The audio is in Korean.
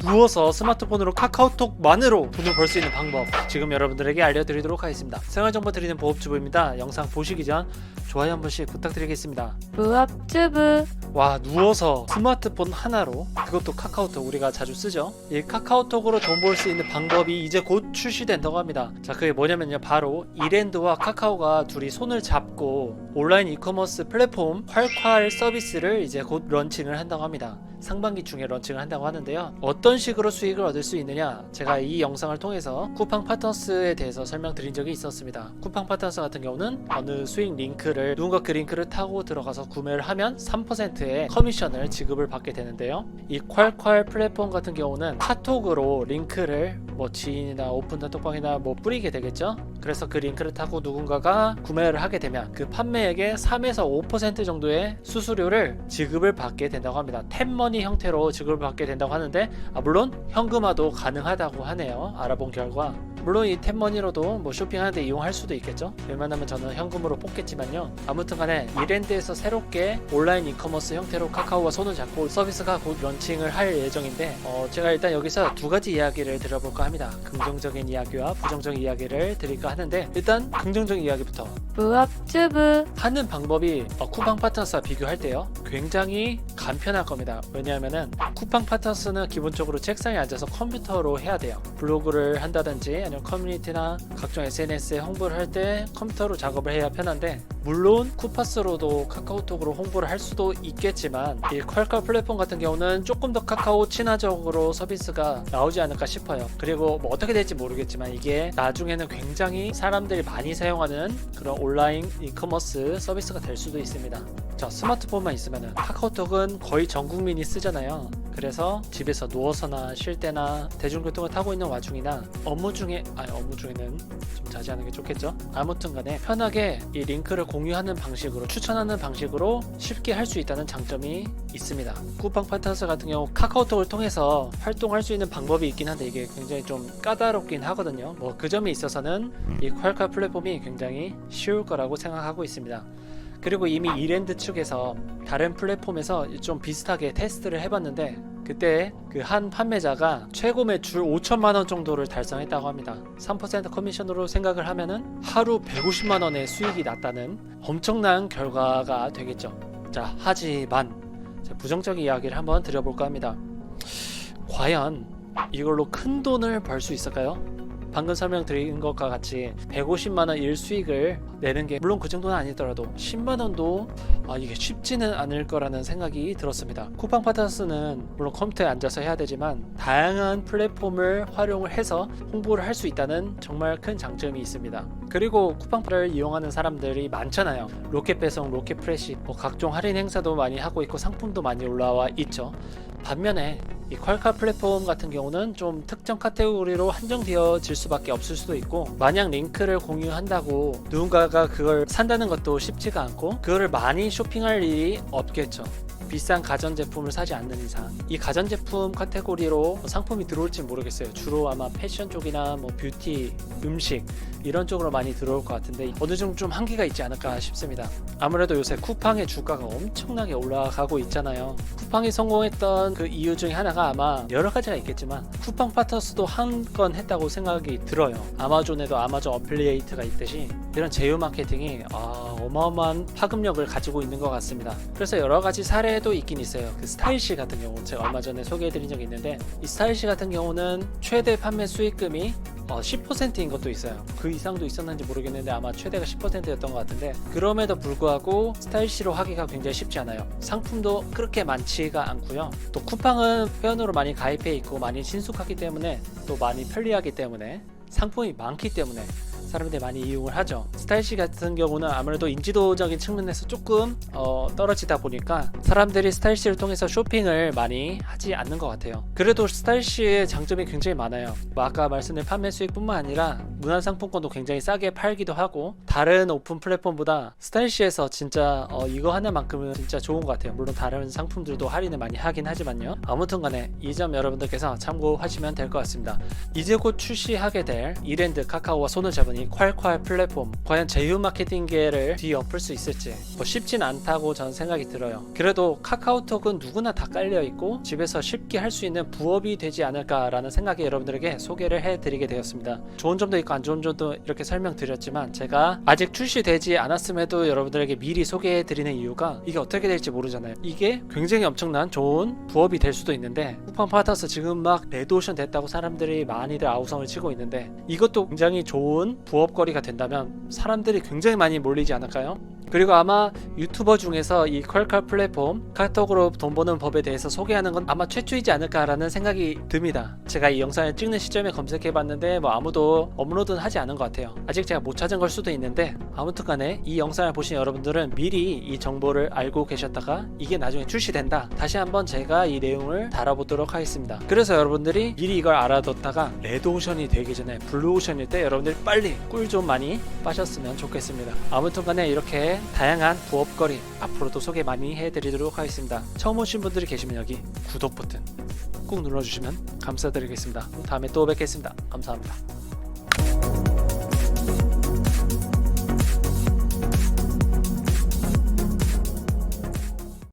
누워서 스마트폰으로 카카오톡만으로 돈을 벌 수 있는 방법 지금 여러분들에게 알려드리도록 하겠습니다. 생활정보 드리는 보업주부입니다. 영상 보시기 전 좋아요 한 번씩 부탁드리겠습니다. 부업주부. 와, 누워서 스마트폰 하나로, 그것도 카카오톡 우리가 자주 쓰죠. 이 카카오톡으로 돈 벌 수 있는 방법이 이제 곧 출시된다고 합니다. 자, 그게 뭐냐면요, 바로 이랜드와 카카오가 둘이 손을 잡고 온라인 이커머스 플랫폼 콸콸 서비스를 이제 곧 런칭을 한다고 합니다. 상반기 중에 런칭을 한다고 하는데요. 어떤 식으로 수익을 얻을 수 있느냐, 제가 이 영상을 통해서 쿠팡 파트너스에 대해서 설명드린 적이 있었습니다. 쿠팡 파트너스 같은 경우는 어느 수익 링크를, 누군가 그 링크를 타고 들어가서 구매를 하면 3%의 커미션을 지급을 받게 되는데요. 이 콸콸 플랫폼 같은 경우는 카톡으로 링크를 뭐 지인이나 오픈 단톡방이나 뭐 뿌리게 되겠죠. 그래서 그 링크를 타고 누군가가 구매를 하게 되면 그 판매액의 3에서 5% 정도의 수수료를 지급을 받게 된다고 합니다. 탭머니 형태로 지급을 받게 된다고 하는데, 물론 현금화도 가능하다고 하네요. 알아본 결과. 물론 이 탭머니로도 뭐 쇼핑하는데 이용할 수도 있겠죠. 웬만하면 저는 현금으로 뽑겠지만요. 아무튼 간에 이랜드에서 새롭게 온라인 이커머스 형태로 카카오와 손을 잡고 서비스가 곧 런칭을 할 예정인데, 제가 일단 여기서 두 가지 이야기를 드려볼까 합니다. 긍정적인 이야기와 부정적인 이야기를 드릴까 하는데, 일단 긍정적인 이야기부터. 부업주부. 하는 방법이 쿠팡 파트너스와 비교할 때요, 굉장히 간편할 겁니다. 왜냐하면은 쿠팡 파트너스는 기본적으로 책상에 앉아서 컴퓨터로 해야 돼요. 블로그를 한다든지 아니면 커뮤니티나 각종 SNS에 홍보를 할 때 컴퓨터로 작업을 해야 편한데, 물론 쿠파스로도 카카오톡으로 홍보를 할 수도 있겠지만 이 퀄컬 플랫폼 같은 경우는 조금 더 카카오 친화적으로 서비스가 나오지 않을까 싶어요. 그리고 뭐 어떻게 될지 모르겠지만 이게 나중에는 굉장히 사람들이 많이 사용하는 그런 온라인 이커머스 서비스가 될 수도 있습니다. 자, 스마트폰만 있으면은, 카카오톡은 거의 전 국민이 쓰잖아요. 그래서 집에서 누워서나 쉴 때나 대중교통을 타고 있는 와중이나 업무 중에는 좀 자제하는 게 좋겠죠. 아무튼 간에 편하게 이 링크를 공유하는 방식으로, 추천하는 방식으로 쉽게 할 수 있다는 장점이 있습니다. 쿠팡 파트너스 같은 경우 카카오톡을 통해서 활동할 수 있는 방법이 있긴 한데 이게 굉장히 좀 까다롭긴 하거든요. 뭐 그 점에 있어서는 이 퀄컬 플랫폼이 굉장히 쉬울 거라고 생각하고 있습니다. 그리고 이미 이랜드 측에서 다른 플랫폼에서 좀 비슷하게 테스트를 해봤는데, 그때 그 한 판매자가 최고 매출 5천만원 정도를 달성했다고 합니다. 3% 커미션으로 생각을 하면은 하루 150만원의 수익이 났다는 엄청난 결과가 되겠죠. 자, 하지만 부정적인 이야기를 한번 드려볼까 합니다. 과연 이걸로 큰 돈을 벌 수 있을까요? 방금 설명드린 것과 같이 150만원 일 수익을 내는 게, 물론 그 정도는 아니더라도 10만원도 이게 쉽지는 않을 거라는 생각이 들었습니다. 쿠팡 파트너스는 물론 컴퓨터에 앉아서 해야 되지만 다양한 플랫폼을 활용을 해서 홍보를 할 수 있다는 정말 큰 장점이 있습니다. 그리고 쿠팡파를 이용하는 사람들이 많잖아요. 로켓 배송, 로켓 프레시, 뭐 각종 할인 행사도 많이 하고 있고 상품도 많이 올라와 있죠. 반면에 이 퀄컬 플랫폼 같은 경우는 좀 특정 카테고리로 한정되어질 수밖에 없을 수도 있고, 만약 링크를 공유한다고 누군가가 그걸 산다는 것도 쉽지가 않고, 그거를 많이 쇼핑할 일이 없겠죠. 비싼 가전제품을 사지 않는 이상 이 가전제품 카테고리로 상품이 들어올지 모르겠어요. 주로 아마 패션 쪽이나 뭐 뷰티, 음식 이런 쪽으로 많이 들어올 것 같은데 어느 정도 좀 한계가 있지 않을까 싶습니다. 아무래도 요새 쿠팡의 주가가 엄청나게 올라가고 있잖아요. 쿠팡이 성공했던 그 이유 중에 하나가 아마 여러 가지가 있겠지만 쿠팡 파트너스도 한 건 했다고 생각이 들어요. 아마존에도 아마존 어플리에이트가 있듯이 이런 제휴 마케팅이 어마어마한 파급력을 가지고 있는 것 같습니다. 그래서 여러 가지 사례도 있긴 있어요. 그 스타일시 같은 경우 제가 얼마 전에 소개해드린 적이 있는데, 이 스타일시 같은 경우는 최대 판매 수익금이 10%인 것도 있어요. 그 이상도 있었는지 모르겠는데 아마 최대가 10%였던 것 같은데, 그럼에도 불구하고 스타일시로 하기가 굉장히 쉽지 않아요. 상품도 그렇게 많지가 않고요. 또 쿠팡은 회원으로 많이 가입해 있고 많이 친숙하기 때문에, 또 많이 편리하기 때문에, 상품이 많기 때문에 사람들이 많이 이용을 하죠. 스타일시 같은 경우는 아무래도 인지도적인 측면에서 조금 떨어지다 보니까 사람들이 스타일시를 통해서 쇼핑을 많이 하지 않는 것 같아요. 그래도 스타일시의 장점이 굉장히 많아요. 아까 말씀드린 판매 수익뿐만 아니라 문화상품권도 굉장히 싸게 팔기도 하고, 다른 오픈 플랫폼보다 스타일시에서 진짜 이거 하나만큼은 진짜 좋은 것 같아요. 물론 다른 상품들도 할인을 많이 하긴 하지만요. 아무튼 간에 이 점 여러분들께서 참고하시면 될 것 같습니다. 이제 곧 출시하게 될 이랜드 카카오와 손을 잡은 이 콸콸 플랫폼 과연 제휴 마케팅계를 뒤엎을 수 있을지 뭐 쉽진 않다고 저는 생각이 들어요. 그래도 카카오톡은 누구나 다 깔려 있고 집에서 쉽게 할 수 있는 부업이 되지 않을까라는 생각에 여러분들에게 소개를 해드리게 되었습니다. 좋은 점도 있고 안 좋은 점도 이렇게 설명드렸지만 제가 아직 출시되지 않았음에도 여러분들에게 미리 소개해드리는 이유가 이게 어떻게 될지 모르잖아요. 이게 굉장히 엄청난 좋은 부업이 될 수도 있는데 쿠팡 파타스 지금 막 레드오션 됐다고 사람들이 많이들 아우성을 치고 있는데 이것도 굉장히 좋은 부업거리가 된다면 사람들이 굉장히 많이 몰리지 않을까요? 그리고 아마 유튜버 중에서 이 퀄칼 플랫폼 카톡으로 돈 버는 법에 대해서 소개하는 건 아마 최초이지 않을까라는 생각이 듭니다. 제가 이 영상을 찍는 시점에 검색해봤는데 뭐 아무도 업로드는 하지 않은 것 같아요. 아직 제가 못 찾은 걸 수도 있는데 아무튼 간에 이 영상을 보신 여러분들은 미리 이 정보를 알고 계셨다가 이게 나중에 출시된다 다시 한번 제가 이 내용을 다뤄보도록 하겠습니다. 그래서 여러분들이 미리 이걸 알아뒀다가 레드오션이 되기 전에 블루오션일 때 여러분들이 빨리 꿀 좀 많이 빠셨으면 좋겠습니다. 아무튼 간에 이렇게 다양한 부업거리 앞으로도 소개 많이 해드리도록 하겠습니다. 처음 오신 분들이 계시면 여기 구독 버튼 꾹 눌러주시면 감사드리겠습니다. 다음에 또 뵙겠습니다. 감사합니다.